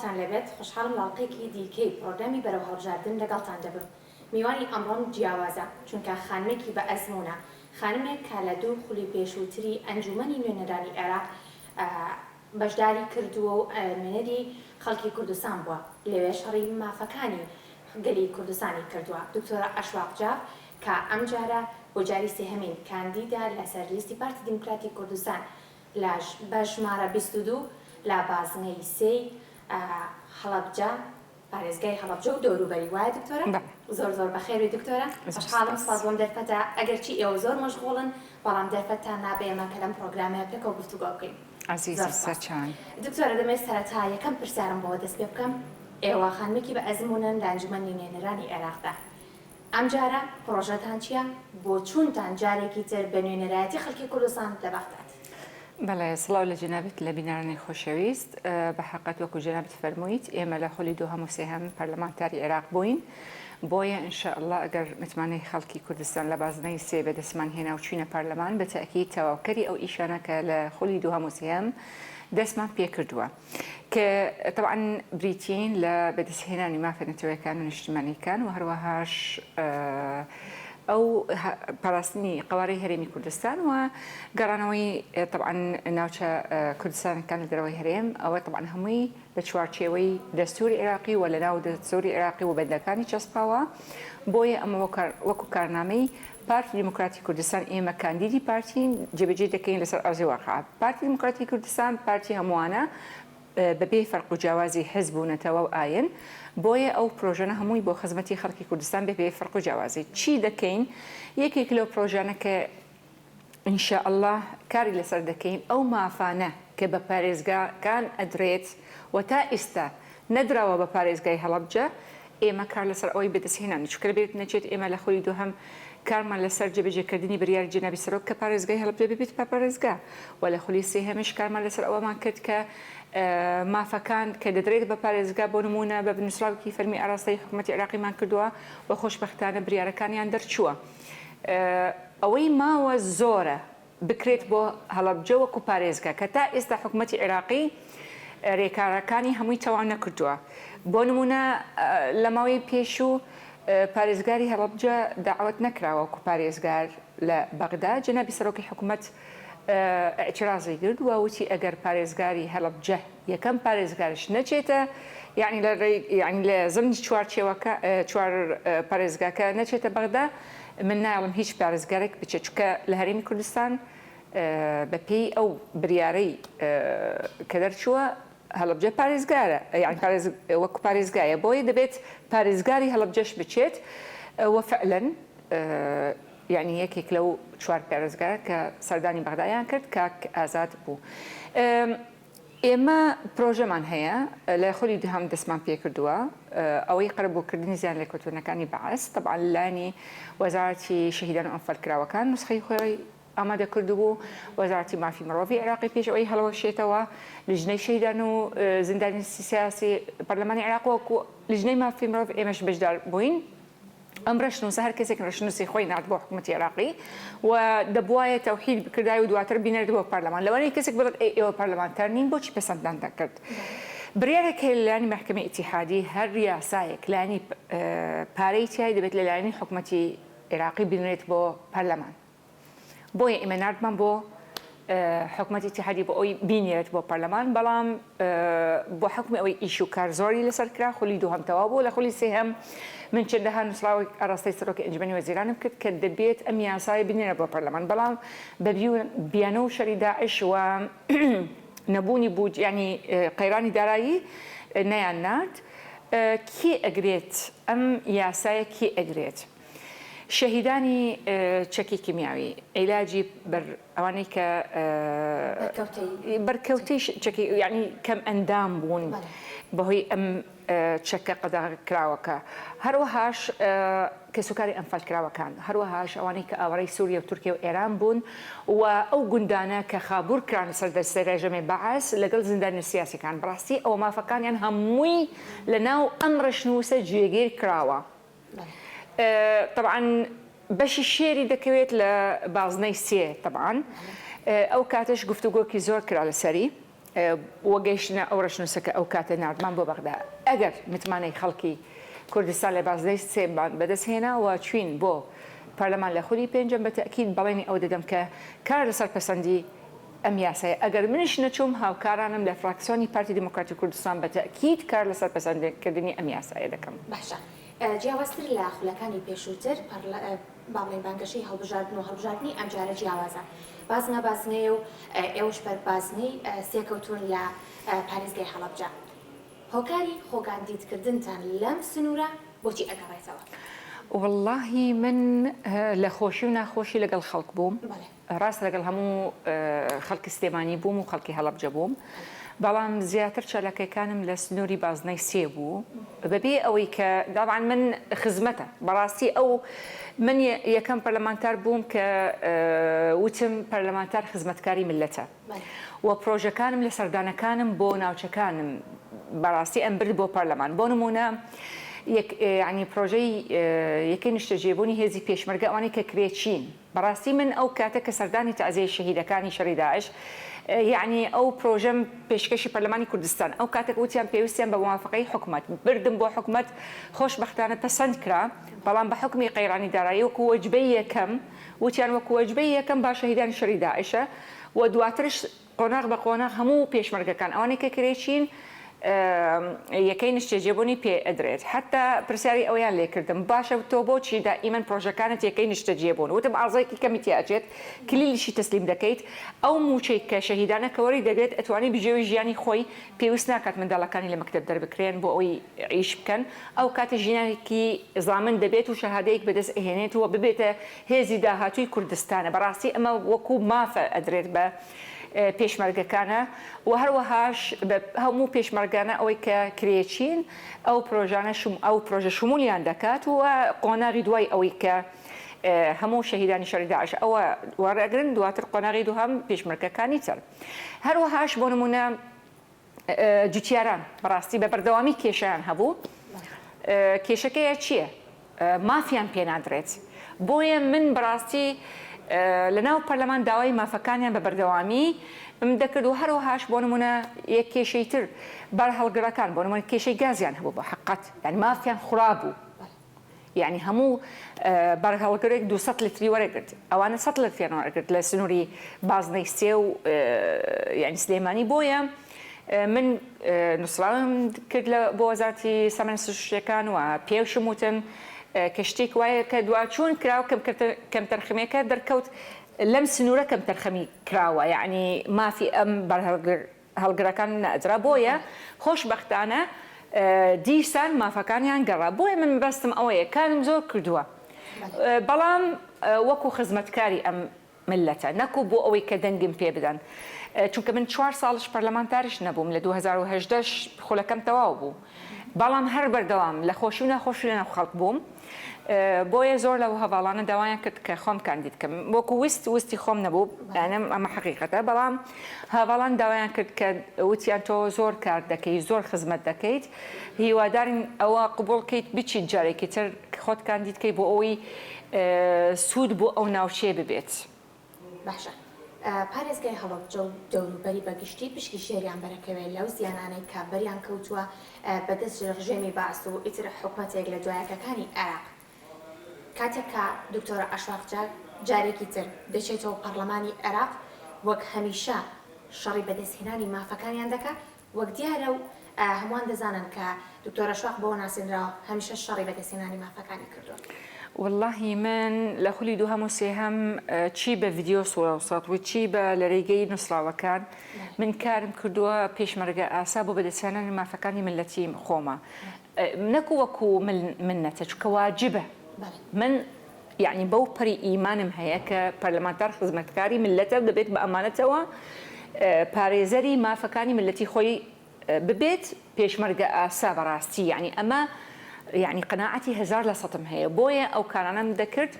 خۆتان لەبێت خۆشحاڵم لاڵقەیەکی دیکەی پرۆگرامی بەرەو هەڵبژاردن لەگەڵتان دەبم. میوانی ئەمڕۆم جیاوازە چونکە خانمێکی بە ئەزمونە، خانمێک کە لە دوو خولی پێشووتری ئەنجومەنی نوێنەرانی عێراق بەشداری کردووە و نوێنەری خەڵکی کوردستان بووە، لەوێ شەڕی مافەکانی گەلی کوردستانی کردووە. دکتۆرە ئەشواق جاف کە ئەم جارە بۆ جاری سێهەمین کاندیدا لەسەر لیستی پارتی دیموکراتی کوردستان بە ژمارە 22 لە بازنەی سێی هەڵەبجە پارێزگای هەڵەبجە و دەوروبەری وایە دکتۆرە؟ زۆر زۆر بەخێری دکتۆرە، خۆشحاڵم سپاس بۆم دەرفەتە ئەگەرچی ئێوە زۆر مەشغوڵن بەڵام دەرفەتان نابێ ئێمە کە لەم پرۆگرامەیە پێکەوە گفتوگۆ بکەین. عزیزی سەرچاوی دکتۆرە دەمەوێت سەرەتا یەکەم پرسیارم بۆ دەست پێ بکەم. ئێوە خانمێکی بە ئەزمونن لە ئەنجومەنی نوێنەرانی عێراقدا. ئەم جارە پرۆژەتان چییە بۆ چوونتان جارێکی تر بە نوێنەرایەتی خەڵکی کوردستان لەبەغداد؟ بەڵێ سڵاو لە جەنابەت لە بینارانی خۆشەویست. بە حەقەت وەکو جەنابەت فەرموویت ئێمە لە خۆلی دووهەم و سێهەم پەرلەمانتاری عێراق بووین، بۆیە ئینشاءالله ئەگەر متمانەی خەڵکی کوردستان لە بازنەی سێ بەدەستمان هێنا و چوینە پەرلەمان بە تەئکید تەواوکەری ئەو ئیشانە کە لە خۆلی دووهەم و سێهەم دەستمان پێ کردووە کە طبعا بریتین لە بەدەستهێنانی مافە نەتەوەیەکان و نیشتیمانیەکان و هەروەهاش ئەو پاراستنی قوارەی هەرێمی کوردستان و گەڕانەوەی طبعا ناوچە کوردستانەکان لە دەرەوەی هەرێم ئەوە طبعا هەمووی بە چوارچێوەی دەستوری عێراقی و لە ناو دەستوری عێراقی و بەندەکانی چەسپاوە. بۆیە ئەمە وەکو کارنامەی پارتی دیموکراتی کوردستان ئێمە کاندیدی پارتین جێبەجێ دەکەین لەسەر ئەرزی واقع. پارتی دیموکراتی کوردستان پارتی هەمووانە بەبێ فەرق و جیاوازی حزب و نەتەوە و ئاین، بۆیە ئەو پرۆژەنە هەمووی بۆ خزمەتی خەڵکی کوردستان بەبێ فەرق و جیاوازی. چی دەکەین؟ یەکێک لەو پرۆژانە کە ئینشاءالله کاری لەسەر دەکەین ئەو مافانە کە بە پارێزگاکان ئەدرێت و تا ئێستا نەدراوە بە پارێزگای هەڵەبجە، ئێمە کار لەسەر ئەوەی بەدەستهێنانی چونکە لەبێت نەچێت ئێمە لە خۆی دووهەم کارمان لەسەر جێبەجێکردنی بڕیاری جەنابی سەرۆک کە پارێزگای هەڵەبجە ببێت پارێزگا و لە خۆلی سێهەمیش کارمان لەسەر ئەوەمان کرد کە مافەکان کە دەدرێت بە پارێزگا بۆ نمونە بە بنووسراوێکی فەرمی ئاراستەی حکوومەتی عێراقیمان کردووە و خۆشبەختانە بریارەکانیان دەرچووە. ئەوەی ماوە زۆرە بکرێت بۆ هەڵەبجە وەکو پارێزگا کە تا ئێستا حکوومەتی عێراقی ڕێکارەکانی هەمووی تەواو نەکردووە. بۆ نمونە لە ماوەی پێشوو پارێزگاری هەڵەبجە داوەت نەکراوە وەکو پارێزگار لە بەغدا. جەنابی سەرۆکی حکوومەت اعتراضی کرد و وتی ئەگەر پارێزگاری هەڵەبجە یەکەم پارێزگارش نەچێتە یعنی لە زمانی چوار پارێزگاکە نەچێتە بەغدا، من ناڵم هیچ پارێزگارێک بچێت چونکە لە هەرێمی کوردستان بەپێی ئەو بریارەی کە دەرچووە هەڵەبجە پارێزگارە، یعنی وەکو پارێزگایە، بۆیە دەبێت پارێزگاری هەڵەبجەش بچێت و فعلاً یعنی یەکێک لەو چوار پارێزگارە کە سەردانی بەغدایان کرد کاک ئازاد بوو. ئێمە پرۆژەمان هەیە لە خۆلی دووهەم دەستمان پێ کردووە ئەوەی قەرەبووکردنی زیان لە کەوتونەکانی بەعەس طبعا لانی وەزارەتی شەهیدان و ئەنفەلکراوەکان نسخەی خۆی ئامادە کردبوو، وەزارەتی مافی مرۆڤی عێراقی پێش ئەوەی هەڵەوەشێتەوە، لیژنەی شەهیدان و زیندانی سیاسی پەرلەمانی عێراق وەکو لیژنەی مافی مرۆڤ ئێمەش بەشدار بووین. ئەم ڕەشنووسە هەر کەسێک ڕەشنووسی خۆی نات بۆ حکوومەتی عێراقی و دەبوایە تەوحید بکردای و دواتر بینێت بۆ پەرلەمان. لەوانەیە کەسێک بڵێت ئێوە پەرلەمانتار نین بۆچی پەسەندتان دەکرد؟ بریارێک لە لایەنی مەحکەمەی ئیتیحادی هەر یاسایەک لایەنی پارەی تیای دەبێت لە لایەنی حکوومەتی عێراقی بینێت بۆ پەرلەمان. بۆیە ئێمە نردمان بۆ حکوومەتی ئیتیحادی بۆ ئەوی بینێت بۆ پەرلەمان، بەڵام بۆ حکومی ئەوەی ئیش و کار زۆری لەسەر کرا. خۆلی دووهەم تەواو بوو، لە خۆلی سێهەم من چەندەها نووسراوی ئاراستەی سەرۆکی ئەنجومەنی وەزیرانم کرد کە دەبێت ئەم یاسایە بینێرە بۆ پەرلەمان، بەڵام بە بیانە و شەری داعش و نەبوونی بوو ینی قەیرانی دارایی نەیان نرد. کێ ئەگرێت ئەم یاسایە کێ ئەگرێت؟ شەهیدانی چەکی کیمیاوی عیلاجی بەر ئەوانەی کە بەرکەوتەی چەکی یعنی کەم ئەندام بوون بەهۆی ئەم چەکە قەدەغاکراوەکە، هەروەهاش کەسوکاری ئەنفەلکراوەکان، هەروەهاش ئەوانەی کە ئاوەڕەی سووریا و تورکیا و ئێران بوون و ئەو گوندانە کە خابوور کران سەر دەستەی ڕێژەمی بەعەس لەگەڵ زیندانی سیاسیەکان. بەڕاستی ئەوە مافەکانیان هەمووی لە ناو ئەم ڕەشنووسە جێگیر کراوە. طبعا بەشی شێری دەکەوێت لە بازنەی سێ طبعا ئەو کاتەش گفتوگۆکی زۆر کرا لەسەری وەگەیشتنە ئەو ڕەشنووسەکە ئەو کاتە نردمان بۆ بەغدا ئەگەر متمانەی خەڵکی کوردستان لە بازدەی سێبان بەدەستهێنا و چوین بۆ پەرلەمان لە خولی پێنجەم بە تەکید بەڵێنی ئەو دەدەم کە کار لەسەر پەسەندی ئەم یاسایە ئەگەر منیش نەچووم هاوکارانم لە فراکسیۆنی پارتی دیموکراتی کوردستان بە تەکید کار لەسەر پەسەندکردنی ئەم یاسایە دەکەم. باشە جیاوازتر لە خولەکانی پێشووتر باڵێن بانگەشەی هەڵبژاردن و هەڵبژاردننی ئەم جارە جیاوازە بازنە بازنەیە و ئێوەش بەربازنەی سێکەوتون لە پارێزگای هەڵەبجە هۆکاری خۆگاندیدکردنتان لەم سنوورە بۆچی ئەگەڕێتەوە؟ واللهی من لە خۆشی و ناخۆشی لەگەڵ خەڵک بووم ڕاست لەگەڵ هەموو خەڵکی سلێمانی بووم و خەڵکی هەڵەبجە بووم بەڵام زیاتر چالاکیەکانم لە سنووری بازنەی سێ بوو بەبێ ئەوەی کە داوان من خزمەتە بەڕاستی ئەو من یەکەم پەرلەمانتار بووم کە وتم پەرلەمانتار خزمەتکاری ملەتە و پرۆژەکانم لە سەردانەکانم بۆ ناوچەکانم بەڕاستی ئەم برد بۆ پەرلەمان بۆ نمونە ینی پرۆژەی یەکەی نیشتەجێبوونی هێزی پێشمەرگە ئەوانەی کە کرێچین بەڕاستی من ئەو کاتە کە سەردانی تەعزیەی شەهیدەکانی شەڕی داعش یعنی ئەو پرۆژەم پێشکەشی پەرلەمانی کوردستان ئەو کاتێک وتیان پێویستیان بە موافقەی حکوومەت بردم بۆ حکوومەت خۆشبەختانە پەسەند کرا بەڵام بە حکمی قەیرانی دارایی وەکو وەجبەی یەکەم وتیان وەکو وەجبەی یەکەم با شەهیدانی شەڕی داعشە و دواترش قۆناغ بە قۆناغ هەموو پێشمەرگەکان ئەوانەی کە کرێچین یەکەی نیشتەجێبوونی پێ ئەدرێت حتا پرسیاری ئەویان لێکردم باشە تۆ بۆچی دائیمەن پرۆژەکانت یەکەی نیشتەجێبوون وتم ئازایکی کەمیتیاچێت کلیلیشی تەسلیم دەکەیت ئەو موچەی کە شەهیدانە کەوەری دەگرێت ئەتوانی بژێوی ژیانی خۆی پێویست ناکات منداڵەکانی لە مەکتەب دەربکرێن بۆ ئەوی عیش بکەن ئەو کاتە ژیانێکی زامن دەبێت و شەهادەیەک بەدەست ئەهێنێت و ببێتە هێزی داهاتووی کوردستانە بەڕاستی ئەمە وەکو مافە ئەدرێت بە پێشمەرگەکانە و هەروەهاش هەموو پێشمەرگانە ئەوەی کە کرێچین ئەو پرۆژانە ئەو پرۆژە شمولیان دەکات و قۆناغی دوای ئەوەی کە هەموو شەهیدانی شەڕی داعش ئەوە وەرەگرن دواتر قۆناغی دووهەم پێشمەرگەکانی تر هەروەهاش بۆ نمونە جوتیاران بەڕاستی بە بەردەوامی کێشیان هەبوو کێشەکەیە چییە؟ مافیان پێنادرێت بۆیە من بەڕاستی لەناو پەرلەمان داوای مافەکانیان بە بەردەوامی دەکرد و هەروەهاش بۆ نمونە یەک کێشەی تر بەر هەڵگرەکان بۆ نمونە کێشەی گازیان هەبوو بە حقیقەت یعنی مافیان خوڕا بوو یعنی هەموو بەرهەڵگرێک 200 لیتری وەرەگرت ئەوانە 100 لیتریان وەرەگرت لە سنووری بازنەی سێ و یعنی سلێمانی بۆیە من نووسراوم کرد بۆ وەزارەتی سامانە سروشتیەکان و پێوشم وتم کە شتێک وایە کە دواچوون کراوە کەم تەرخەمەکە دەرکەوت لەم سنوورە کەم تەرخەمی کراوە یعنی مافی ئەم هەڵگرەکان نەئەدرا بۆیە خۆشبەختانە دیسان مافەکانیان گەڕا بۆیە من بەستم ئەوەیە کارم زۆر کردووە بەڵام وەکو خزمەتکاری ئەم ملەتە نەکو بۆ ئەوەی کە دەنگم پێ بدەن چونکە من 4 ساڵش پەرلەمانتاریش نەبووم لە 2018 خولەکەم تەواو بوو بەڵام هەر بەردەوام لە خۆشی و ناخۆشی لەناو خەڵک بووم بۆیە زۆر لەو هەواڵانە داوایان کرد کە خۆم کاندید بکەم وەکو وستی خۆم نەبوو ئەمە حقیقەتە بەڵام هەواڵان داوایان کرد کە وتیان تۆ زۆر کار دەکەیت زۆر خزمەت دەکەیت هیوادارین ئەوە قبوڵکەیت بچیت جارێکی تر خۆت کاندید بکەیت بۆ ئەوەی سوود بۆ ئەو ناوچێ ببێت باشە پارێزگای هەڵەبجە و دەوروبەری بەگشتی پشکی شێریان بەرەکەوێت لەو زیانانەی کە بەریان کەوتووە بەدەست ڕژێمی باس و ئیتر حکومەتێک لە دوایەکەکانی عێراق کاتێک کە دکتۆرە ئەشواق جارێکی تر دەچێتەوە پەرلەمانی عێراق وەک هەمیشە شەڕی بەدەستهێنانی مافەکانیان دەکات وەک دیارە و هەمووان دەزانن کە دکتۆرە ئەشواق بۆ ناسێنراوە هەمیشە شەڕی بەدەستهێنانی مافەکانی کردووە واللهی من لە خولی دوو هەموو سێهەم چی بە ڤیدیۆ سوڵاوسات و چی بە لە ڕێگەی نووسراوەکان من کارم کردووە پێشمەرگە ئاسا بۆ بەدەستهێنانی مافەکانی ملەتی خۆمە نەکو وەکو منەتە چونکە واجبە من یعنی بەو پەری ئیمانم هەیە کە پەرلەمانتار خزمەتکاری ملەتە دەبێت بە ئەمانەتەوە پارێزەری مافەکانی ملەتی خۆی ببێت پێشمەرگە ئاسا بەڕاستی یعنی ئەمە یعنی قەناعەتی 1000% هەیە بۆیە ئەو کارانەم دەکرد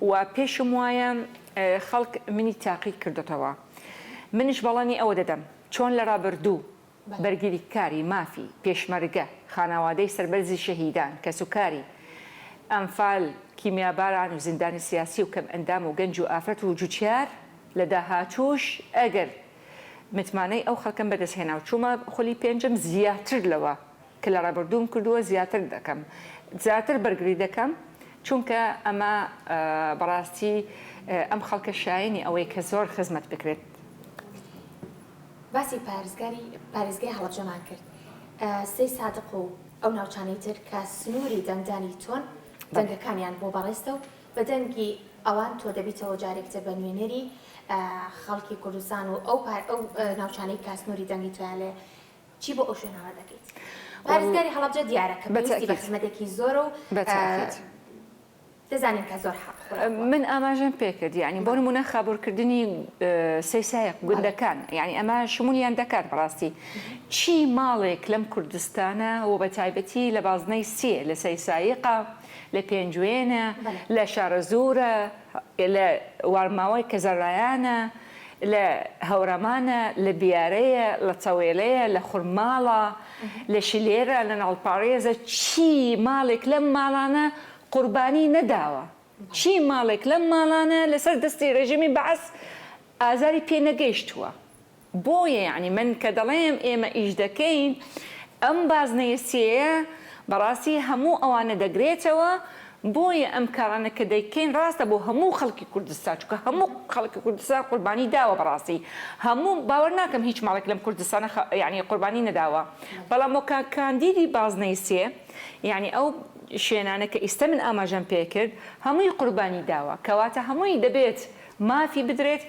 و پێشم وایە خەڵک منی تاقی کردوتەوە منش بەڵانی ئەوە دەدەم چۆن لە ڕابردوو بەرگریکاری مافی پێشمەرگە خانەوادەی سەربەرزی شەهیدان کە سوکاری ئەمفال کیمیاباران و زیندانی سیاسی و کەم ئەندام و گەنج و ئافرەت و جوتیار لە داهاتووش ئەگەر متمانەی ئەو خەڵکەم بەدەستهێنا و چوومە خۆلی پێنجم زیاتر لەوە کە لە ڕابردووم کردووە زیاتر دەکەم زیاتر بەرگری دەکەم چونکە ئەمە بەڕاستی ئەم خەڵکە شایانی ئەوەی کە زۆر خزمەت بکرێت. باسی پارێزگای هەڵەبجەمان کرد سەی سادق و ئەو ناوچانەی تر کە سنووری دەنگدانی تۆن دەنگەکانیان بۆ بەڕێستە و بە دەنگی ئەوان تۆ دەبیتەوە جارێکتە بە نوێنەری خەڵکی کوردستان و ئەو ناوچانەی کە سنووری دەنگی تۆیان لێ چی بۆ ئەو شوێنەوە دەکەیت؟ پارێزگاری هەڵەبجە دیارە کە پێویستی بە خزمەتێکی زۆرە و دەزانین کە زۆر حەق من ئاماژەم پێکرد یعنی بۆ نمونە خابوورکردنی سەیسایق گوندەکان یعنی ئەمە شمولیان دەکات بەڕاستی چی ماڵێک لەم کوردستانە و بە تایبەتی لە بازنەی سێ لە سەیسایقە لە پێنجوێنە لە شارەزورە لە وارماوەی کەزەڕایانە لە هەورەمانە لە بیارەیە لە چاوێلەیە لە خورماڵە لە شلێرە لە ناڵپارێزە چی ماڵێک لەم ماڵانە قوربانی نەداوە چی ماڵێک لەم ماڵانە لەسەر دەستی ڕێژیمی بەعس ئازاری پێ نەگەیشتووە بۆیە یعنی من کە دەڵێم ئێمە ئیش دەکەین ئەم بازنەیە سێیە بەڕاستی هەموو ئەوانە دەگرێتەوە بۆیە ئەم کارانە کە دەیکەین ڕاستە بۆ هەموو خەڵکی کوردستان چونکە هەموو خەڵکی کوردستان قوربانی داوە بەڕاستی هەموو باوەڕ ناکەم هیچ ماڵێک لەم کوردستانە یعنی قوربانی نەداوە بەڵام وەکە کاندیدی بازنەی سێ یعنی ئەو شوێنانە کە ئێستا من ئاماژەم پێ کرد هەمووی قوربانی داوە کەواتە هەمووی دەبێت مافی بدرێت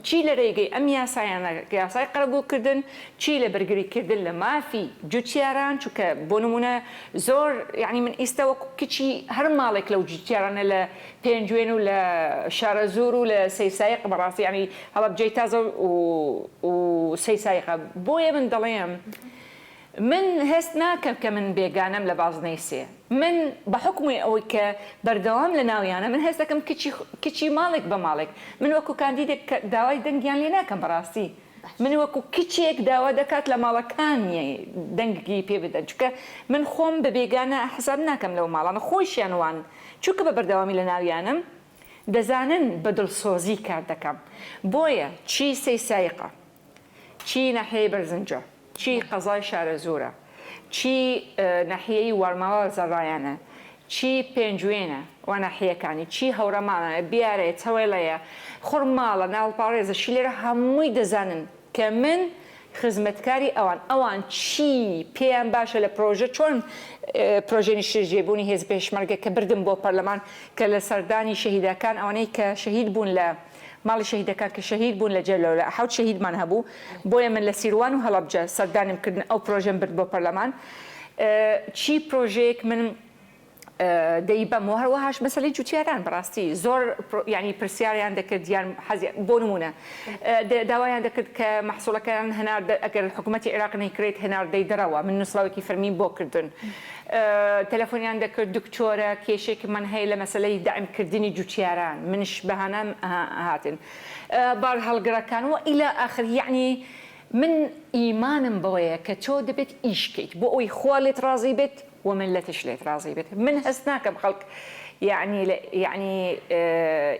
چی لە ڕێگەی ئەم یاسایانە یاسای قەرەبووکردن چی لە بەرگریکردن لە مافی جوتیاران چونکە بۆ نمونە زۆر یعنی من ئێستا وەکو کچی هەر ماڵێک لەو جوتیارانە لە پێنجوێن و لە شارەزور و لە سەیسایق بەڕاستی یعنی هەڵەبجەی تازە و سەیسایقە بۆیە من دەڵێم من هەست ناکەم کە من بێگانەم لە بازنەی سێ من بە حکومی ئەوەی کە بەردەوام لە ناویانە من هەست دەکەم کچی ماڵێک بە ماڵێک من وەکو کاندیدێک داوای دەنگیان لێ ناکەم بەڕاستی من وەکو کچێک داوا دەکات لە ماڵەکانی دەنگی پێ بدەن چونکە من خۆم بە بێگانە حساب ناکەم لەو ماڵانە خۆشیان وان چونکە بە بەردەوامی لە ناویانم دەزانن بە دڵسۆزی کار دەکەم بۆیە چی سەیسایقە چی ناحیەی بەرزنجە چی قەزای شارەزورە چی ناحیەی وارماوە زەڕایانە چی پێنجوێنە و ناحیەکانی چی هەورەمانە بیارەیە چاوێڵەیە خورماڵە ناڵپاڕێزە شلێرە هەمووی دەزانن کە من خزمەتکاری ئەوان چی پێیان باشە لە پرۆژە چۆن پرۆژێنی شێژێبوونی هێز پێشمەرگە کە بردم بۆ پەرلەمان کە لە سەردانی شەهیدەکان ئەوانەی کە شەهید بوون لە ماڵی شەهیدەکان کە شەهید بوون لە جەلەوە لە حەوت شەهیدمان هەبوو بۆیە من لە سیروان و هەڵەبجە سەردانیم کردن ئەو پرۆژەم برد بۆ پەرلەمان چی پرۆژەیەک من دەیبەم و هەروەهاش مەسەلەی جوتیاران بەڕاستی زۆر ینی پرسیاریان دەکرد یان بۆ نمونە داوایان دەکرد کە مەحسوڵەکان هەنار ئەگەر حکوومەتی عێراق نەیکرێت هێنار دەیدەرەوە من نووسراوێکی فەرمی بۆ کردن تەلەفۆنیان دەکرد دکتۆرە کێشێکی من هەیە لە مەسەلەی دائمکردنی جوتیاران منش بەهانەم هاتن بار هەڵگرەکان و ئیلا ئاخر یعنی من ئیمانم بەوەیە کە تۆ دەبێت ئیشکەیت بۆ ئەوی خوا لێت ڕازی بێت وملەتش لێت ڕازی بێت من هەست ناکەم خەڵک یعنی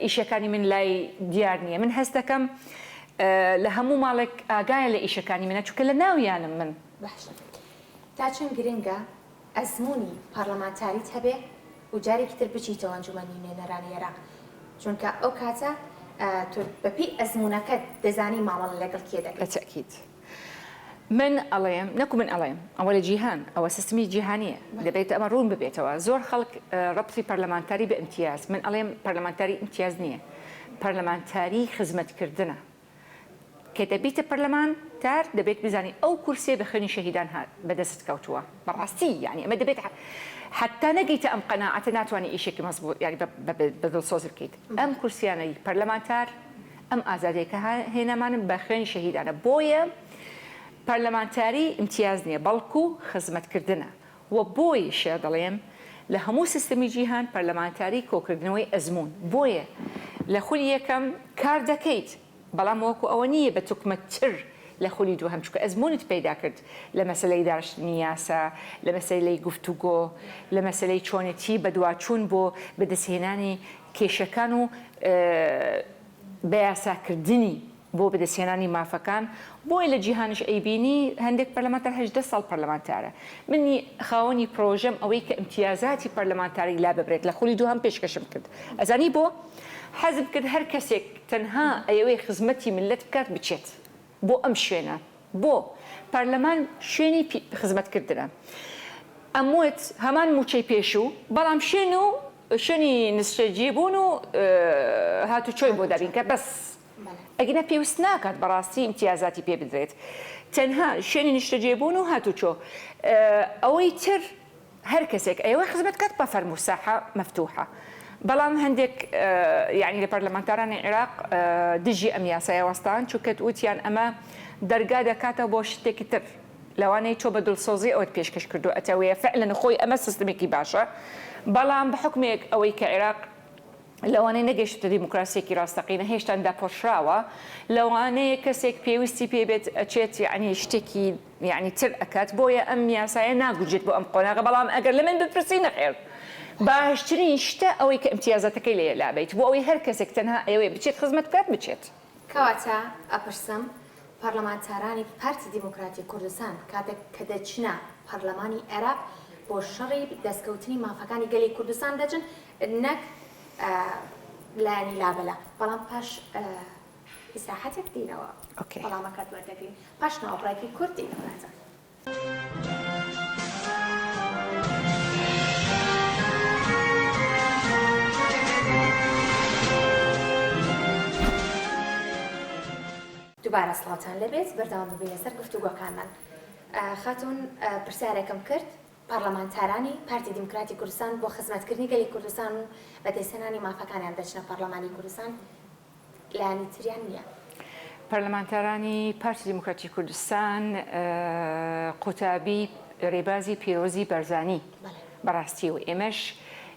ئیشەکانی من لای دیار نییە من هەست دەکەم لە هەموو ماڵێک ئاگایە لە ئیشەکانی منە چونکە لە ناویانم من تا چەند گرنگە ئەزمموی پارلەمانتاریت هەبێ و جارێکی تر بچیتەوە ئەنجومەنی نوێنەرانی عێراق چونکە ئەو کاتە بەپی ئەزممونەکەت دەزانی ماوەڵ لەگەڵ کێ دەکەیت بەتەکید من ئەڵێم نەکو من ئەڵێم ئەوە لە جیهان ئەوە سیستمی جیهانیە دەبێت ئەمە ڕوون ببێتەوە زۆر خەڵک ڕەبتی پەرلەمانتاری بە ئیمتیاز من ئەڵێم پەرلەمانتاری ئیمتیاز نییە پەرلەمانتاری خزمەتکردنە کە دەبیتە پەرلەمانتار دەبێت بزانی ئەو کورسێ بە خوێنی شەهیدان بەدەست کەوتووە بەڕاستی یعنی ئەمە دەبێت حتا نەگەیتە ئەم قەناعەتە ناتوانانی ئیشێکی مەزبوط یعنی بەدڵسۆز بکەیت ئەم کورسیانەی پەرلەمانتار ئەم ئازادیەکە هێنامانم بە خوێنی شەهیدانە بۆیە پەرلەمانتاری ئیمتیاز نییە بەڵکو خزمەتکردنە و بۆیشە دەڵێم لە هەموو سیستمی جیهان پەرلەمانتاری کۆکردنەوەی ئەزمون بۆیە لە خولی یەکەم کار دەکەیت بەڵام وەکو ئەوە نییە بە توکمەتتر لە خولی دووهەم چونکە ئەزمونت پیدا کرد لە مەسلەی داشتنی یاسا لە مەسلەی گفتوگۆ لە مەسلەی چۆنێتی بەدواچوون بۆ بەدەستهێنانی کێشەکان و بە یاساکردنی بۆ بەدەستهێنانی مافەکان بۆی لە جیهانش ئەیبینی هەندێک پەرلەمانتار 18 ساڵ پەرلەمانتارە منی خاوەنی پرۆژەم ئەوەی کە امتیازاتی پەرلەمانتاری لا ببرێت لە خولی دووهەم پێشکەشم کرد ئەزانی بۆ حەزم کرد هەر کەسێک تەنها ئەوەی خزمەتی ملت بکات بچێت بۆ ئەم شوێنە بۆ پەرلەمان شوێنی خزمەتکردنە ئەموت هەمان موچەی پێشوو بەڵام شوێنی نسرەجێبوون و هاتوچۆی بۆ دابین کە بەس ئەگەنە پێویست ناکات بەڕاستی امتیازاتی پێ بدرێت تەنها شوێنی نیشتەجێبوون و هاتوچۆ ئەوەی تر هەر کەسێک ئەوە خزمەت کات بە فەرموساحە مەفتوحە بەڵام هەندێک یعنی لە پەرلەمانتارانی عێراق دژی ئەم یاسایە وەستان چونکە وتیان ئەمە دەرگا دەکاتە بۆ شتێکی تر لەوانەیە تۆ بە دڵسۆزی ئەوەت پێشکەش کردو ئەتەوەیە فعلەن خۆی ئەمە سیستمێکی باشە بەڵام بە حکمێک ئەوەی کە عێراق لەوانەیە نەگەیشتە دیموکراسیەکی ڕاستەقینە هێشتا داپۆشراوە لەوانەیە کەسێک پێویستی پێبێت ئەچێت یعنی شتێکی یعنی تر ئەکات بۆیە ئەم یاسایە ناگوجێت بۆ ئەم قۆناغە بەڵام ئەگەر لە من بپرسی نەخێر باشترین شتە ئەوەی کە امتیازاتەکەی لێ لابێت بۆ ئەوەی هەر کەسێک تەنها ئەوێ بچێت خزمەت بکات بچێت کەواتە ئەپرسم پەرلەمانتارانی پارتی دیموکراتی کوردستان کاتێک کە دەچنە پەرلەمانی عێراق بۆ شەڕی دەستکەوتنی مافەکانی گەلی کوردستان دەچن نەک لایەنی لابەلا بەڵام پاش ئیساحەتێک دینەوە بەڵامەکە دووەردەگرین پاش ناوەڕێکی کورد دینەوەتە دووبارە سڵاوتان لەبێت بەردەوام ببینە سەر گفتوگۆکانمان خاتون پرسیارێکم کرد پەرلەمانتارانی پارتی دیموکراتی کوردستان بۆ خزمەتکردنی گەلی کوردستان و بەدەستهێنانی مافەکانیان دەچنە پەرلەمانی کوردستان لایەنی تریان نییە پەرلەمانتارانی پارتی دیموکراتی کوردستان قوتابی ڕێبازی پیرۆزی بەرزانی بەڕاستی و ئێمەش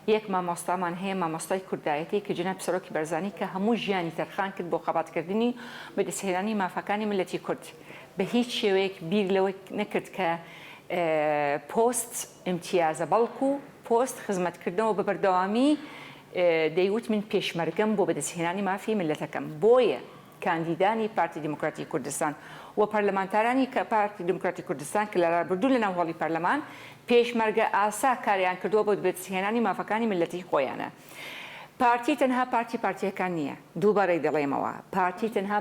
یەک مامۆستامان هەیە مامۆستای کوردایەتی کە جناب سەرۆکی بەرزانی کە هەموو ژیانی تەرخان کرد بۆ خەباتکردنی بەدەستهێنانی مافەکانی ملەتی کورد بە هیچ شێوەیەک بیر لەوە نەکرد کە پۆست امتیازە بەڵکو پۆست خزمەتکردنەوە بە بەردەوامی دەیوت من پێشمەرگەم بۆ بەدەستهێنانی مافی ملەتەکەم بۆیە کاندیدانی پارتی دیموکراتی کوردستان و پەرلەمانتارانی کە پارتی دیموکراتی کوردستان کە لە ڕابردوو لە ناوهەڵی پەرلەمان پێشمەرگە ئاسا کاریان کردووە بۆ بەدەستهێنانی مافەکانی ملەتی خۆیانە پارتی تەنها پارتیەکان نییە دووبارەی دەڵێمەوە پارتی تەنها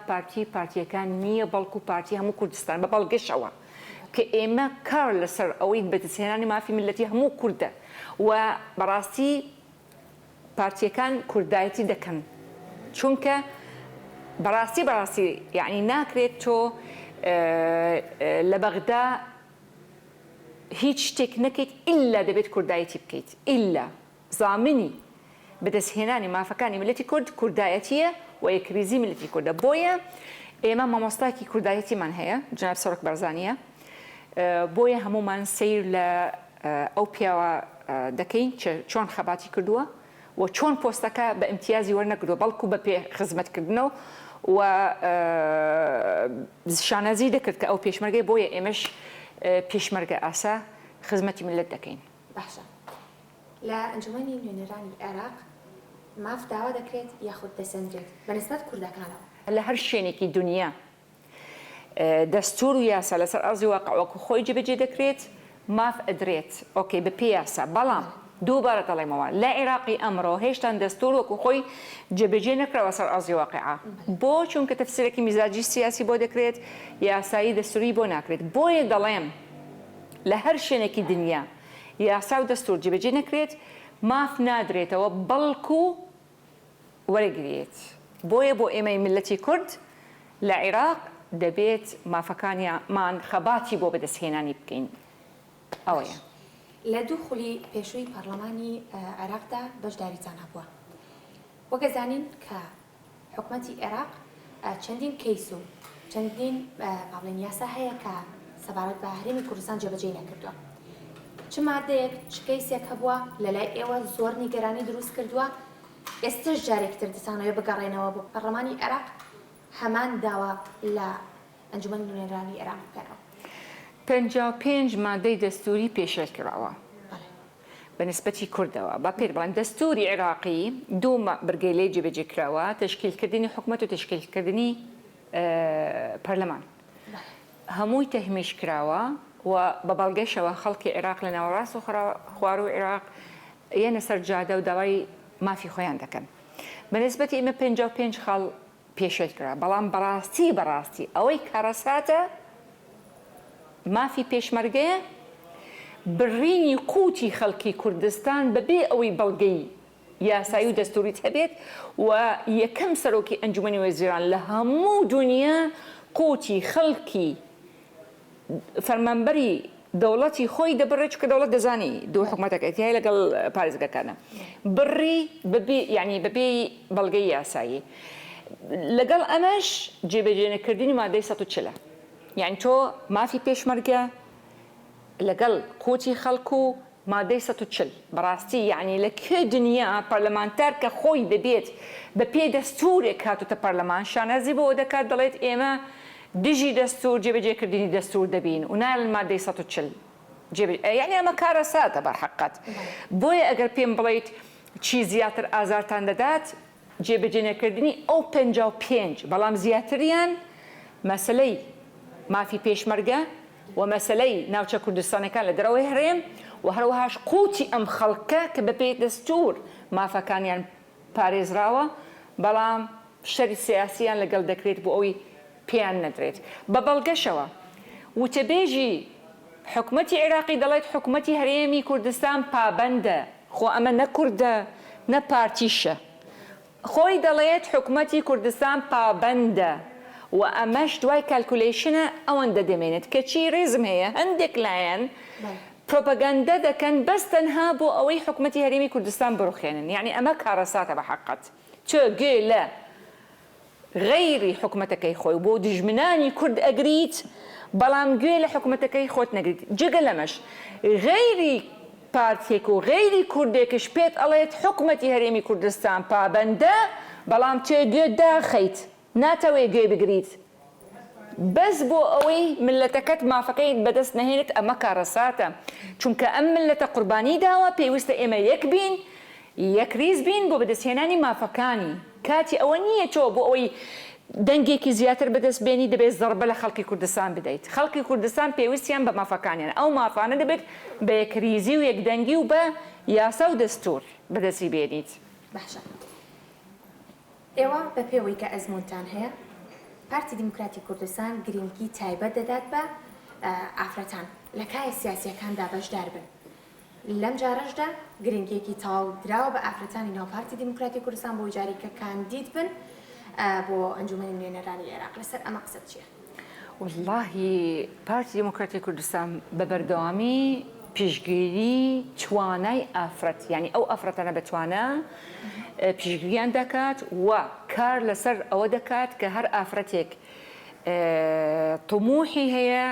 پارتیەکان نییە بەڵکو پارتی هەموو کوردستان بە بەڵگەشەوە کە ئێمە کار لەسەر ئەوەی بەدەستهێنانی مافی ملەتی هەموو کووردە و بەڕاستی پارتیەکان کوردایەتی دەکەن چونکە بەڕاستی یعنی ناکرێت تۆ لە بەغدا هیچ شتێک نەکەیت ئللا دەبێت کوردایەتی بکەیت ئللا زامنی بەدەستهێنانی مافەکانی ملەتی کورد کوردایەتیە و یەکریزی ملەتی کوردە بۆیە ئێمە مامۆستاکی کوردایەتیمان هەیە جناب سەرۆک بەرزانیە بۆیە هەمومان سیر لە ئەو پیاوە دەکەین چۆن خەباتی کردووە و چۆن پۆستەکە بە ئیمتیازی وەرنەگرۆ بەڵکو بە پێ خزمەتکردنەوە و شانەزی دەکرد کە ئەو پێشمەرگەی بۆیە ئێمەش پێشمەرگە ئاسا خزمەتی ملت دەکەین باشە لە ئەنجومەنی نوێنەرانی عێراق ماف داوا دەکرێت یاخود دەسەندرێت بەنسبەت کوردەکانەوە لە هەر شوێنێکی دنیا دەستور و یاسا لەسەر ئەرزی واقعوەکو خۆی جێبەجێ دەکرێت ماف ئەدرێت ئۆکەی بە پێ یاسا بەڵام دووبارە دەڵێمەوە لە عێراقی ئەمڕۆ هێشتا دەستور وەکو خۆی جێبەجێ نەکراوە سەر ئەرزی واقعا بۆ چونکە تەفسیرێکی میزاجی سیاسی بۆ دەکرێت یاسایی دەستوری بۆ ناکرێت بۆیە دەڵێم لە هەر شوێنێکی دنیا یاسا و دەستور جێبەجێ نەکرێت ماف نادرێتەوە بەڵکو وەرەگرێت بۆیە بۆ ئێمەی ملەتی کورد لە عێراق دەبێت مافەکانیان خەباتی بۆ بەدەستهێنانی بکەین ئەوەیە لە دوو خولی پێشووی پەرلەمانی عێراقدا بەشداریتان هەبووە وەگەزانین کە حکوومەتی عێراق چەندین کەیس و چەندین باڵێن یاسا هەیە کە سەبارەت بە هەرێمی کوردستان جێبەجێ نەکردووە چ مادەیەک چ کەیسێک هەبووە لەلای ئێوە زۆر نیگەرانی دروست کردووە ئێستش جارێکتر دەتانەوێ بگەڕێنەوە بۆ پەرلەمانی عێراق هەمان داوا لە ئەنجومەنی نوێنەرانی عێراق بکەنەوە 55 مادەی دەستوری پێشێل کراوە بە نسبەتی کوردەوە با پێر بڵێن دەستوری عێراقی دوو بەرگەی لێ جێبەجێ کراوە تشکیلکردنی حکوومەت و تشکیلکردنی پەرلەمان هەمووی تەهمیش کراوە و بە بەڵگەشەوە خەڵکی عێراق لە ناوەڕاست و خوار و عێراق یەنە سەر جادە و داوای مافی خۆیان دەکەن بەنسبەتی ئێمە 55 خاڵ پێشێت کرا بەڵام بەڕاستی ئەوەی کارەساتە مافی پێشمەرگەیە بڕینی قوتی خەڵکی کوردستان بەبێ ئەوەی بەڵگەی یاسایی و دەستوریت هەبێت و یەکەم سەرۆکی ئەنجومەنی وەزیران لە هەموو دنیا قوتی خەڵکی فەرمانبەری دەوڵەتی خۆی دەبڕێت چکە دەوڵەت دەزانی دوو حکومەتەکەی تیای لەگەڵ پارێزگەکانە بڕی بەبێ بەڵگەی یاسایی لەگەڵ ئەمەش جێبەجێنەکردنی مادەی 140 یعنی تۆ مافی پێشمەرگە لەگەڵ قوتی خەڵکو و مادەی 140 بەڕاستی یعنی لە کێ دنیا پەرلەمانتار کە خۆی دەبێت بە پێ دەستورێک هاتوتە پەرلەمان شانازی بۆ دەکات دەڵێت ئێمە دژی دەستور جێبەجێکردنی دەستور دەبین و نایڵ مادەی 140 یعنی ئەمە کارەساتە بەرحەقەت بۆیە ئەگەر پێم بڵێیت چی زیاتر ئازارتان دەدات جێبەجێنەکردنی ئەو 55 بەڵام زیاتریان مەسلەی مافی پێشمەرگە و مەسلەی ناوچە کوردستانەکان لە دەرەوەی هەرێم و هەروەهاش قوتی ئەم خەڵکە کە بە پێی دەستور مافەکانیان پارێزراوە بەڵام شەری سیاسیان لەگەڵ دەکرێت بۆ ئەوی پێیان نەدرێت بە بەڵگەشەوە وتەبێژی حکومەتی عێراقی دەڵێت حکومەتی هەرێمی کوردستان پابەندە خۆ ئەمە نەکوردە نە پارتیشە خۆی دەڵێت حکومەتی کوردستان پابەندە و ئەمەش دوای کالکولیشنە ئەوەندە دەمێنێت کە چی ڕێزم هەیە هەندێک لایەن پرۆپەگەندە دەکەن بەس تەنها بۆ ئەوەی حکومەتی هەرێمی کوردستان بڕوخێنن یعنی ئەمە کارەساتە بە حەقەت چۆ گوێ لە غەیری حکومەتەکەی خۆی بۆ دژمنانی کورد ئەگریت بەڵام گوێ لە حکومەتەکەی خۆت نەگریت جگە لەمەش غەیری پارتێک و غەیری کوردێکش پێت ئەڵێت حکومەتی هەرێمی کوردستان پابەندە بەڵام تێ گوێ داخەیت ناتەوێ گوێ بگریت بەس بۆ ئەوەی ملەتەکەت مافەکەیت بەدەست نەهێنێت ئەمە کارەساتە چونکە ئەم ملەتە قوربانی داوە پێویستە ئێمە یەک بین یەک ریز بین بۆ بەدەستهێنانی مافەکانی کاتی ئەوە نییە چۆ بۆ ئەوەی دەنگێکی زیاتر بەدەست بێنی دەبێت زەربە لە خەڵکی کوردستان بدەیت خەڵکی کوردستان پێویستیان بە مافەکانیان ئەو مافانە دەبێت بە یەکریزی و یەکدەنگی و بە یاسا و دەستور بەدەستی بێنیت باشە ئێوە بە پێوەی کە ئەزمونتان هەیە پارتی دیموکراتی کوردستان گرنگی تایبەت دەدات بە ئافرەتان لە کایە سیاسیەکاندا بەشدار بن لەم جارەشدا گرنگیەکی تاو دراوە بە ئافرەتانی ناوپارتی دیموکراتی کوردستان بۆ جاری کە کاندید بن بۆ ئەنجومەنی نوێنەرانی عێراق لەسەر ئەمە قسەت چییە؟ واللهی پارتی دیموکراتی کوردستان بە بەردەوامی پیشگیری توانای ئافرەت یعنی ئەو ئافرەتانە بتوانە پیشگیریان دەکات و کار لەسەر ئەوە دەکات کە هەر ئافرەتێک طموحی هەیە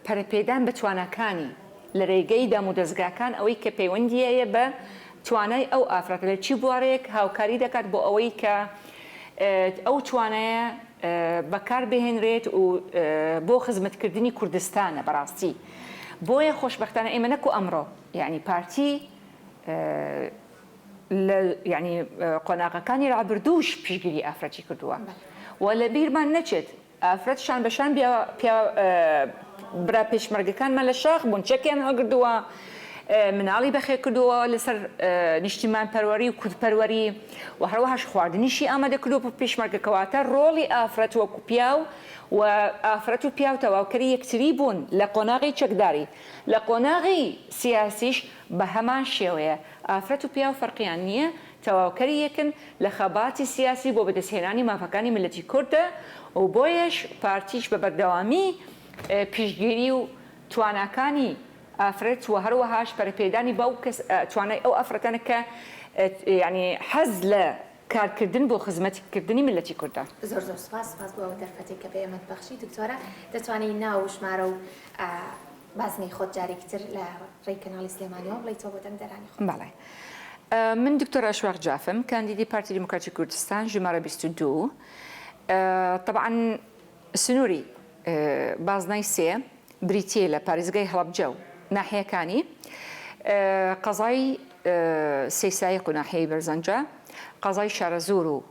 پەرەپێدان بە توانەکانی لە ڕێگەی دامودەستگاکان ئەوەی کە پەیوەندی هەیە بە توانای ئەو ئافرەت لە چی بوارێک هاوکاری دەکات بۆ ئەوەی کە ئەو توانایە بەکار بهێنرێت و بۆ خزمەتکردنی کوردستانە بەڕاستی بۆیە خۆشبەختانە ئێمە نەکو ئەمڕۆ یعنی پارتی یعنی قۆناغەکانی ڕابردووش پیشگیری ئافرەتی کردووە و لە بیرمان نەچێت ئافرەت شان بەشان برا پێشمەرگەکانمان لە شاخ بوون چەکیان هەڵگردووە مناڵی بەخێ کردووە لەسەر نیشتیمان پەروەری و کورتپەروەری و هەروەهاش خواردنیشی ئامادە کردووە بۆ پێشمەرگەکەواتە ڕۆڵی ئافرەت وەکو پیاو و ئافرەت و پیاو تەواوکەری یەکتری بوون لە قۆناغی چەکداری لە قۆناغی سیاسیش بە هەمان شێوەیە ئافرەت و پیاو فەرقیان نییە تەواوکەری یەکن لە خەباتی سیاسی بۆ بەدەستهێنانی مافەکانی ملەتی کوردە و بۆیەش پارتیش بە بەردەوامی پیشگیری و تواناکانی ئافرەت و هەروەهاش پەرەپێدانی بەو توانای ئەو ئافرەتانە کە ینی حەز لە کارکردن بۆ خزمەتکردنی ملەتی کوردان زۆر سپاس بۆ ئەو دەرفەتێک کە پێمەت بەخشی دکتۆرە دەتوانین ناو ژمارە و بازنەی خۆت جارێکتر لە ڕێی کەناڵی سلێمانیەوە بڵێیتەوە بۆ دەنگدەرانی خۆ. بەڵێ من دکتۆر ئەشواق جافم کاندیدی پارتی دیموکراتی کوردستان ژمارە 22 طبعا سنووری بازنای سێ بریتیە لە پارێزگای هەڵەبجە و ناحیەکانی قەزای سەیسایق و ناحیەی بەرزەنجە قەزای شارەزور و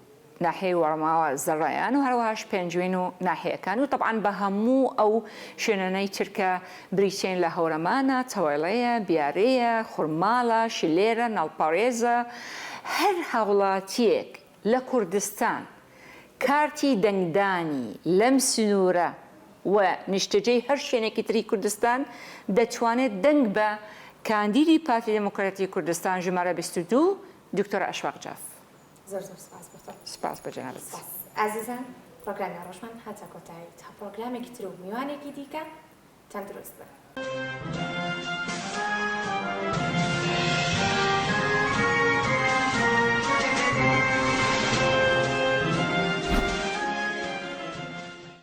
ناحیه وەڕماوە زەڕایان و هەروەهاش پێنجوین و ناحیەکان و طبعاً بە هەموو ئەو شوێنانەی ترکە بریتین لە هەورەمانە، تەوەڵەیە، بیارەیە، خورماڵە، شلێرە، ناڵپەڕێزە، هەر هاوڵاتیەک لە کوردستان کارتی دەنگدانی لەم سنوورە و نیشتەجێی هەر شوێنێکی تری کوردستان دەتوانێت دەنگ بە کاندیدی پارتی دموکراتی کوردستان ژمارە 22 دکتۆر ئەشواق جاف. زۆر زۆر سپاس بۆتۆ. سپاس بە جەنابەت. ئازیزان پرۆگرامی ڕۆژمان هەتا کۆتایی تا پرۆگرامێکی تر و میوانێکی دیکە تەندروست بن.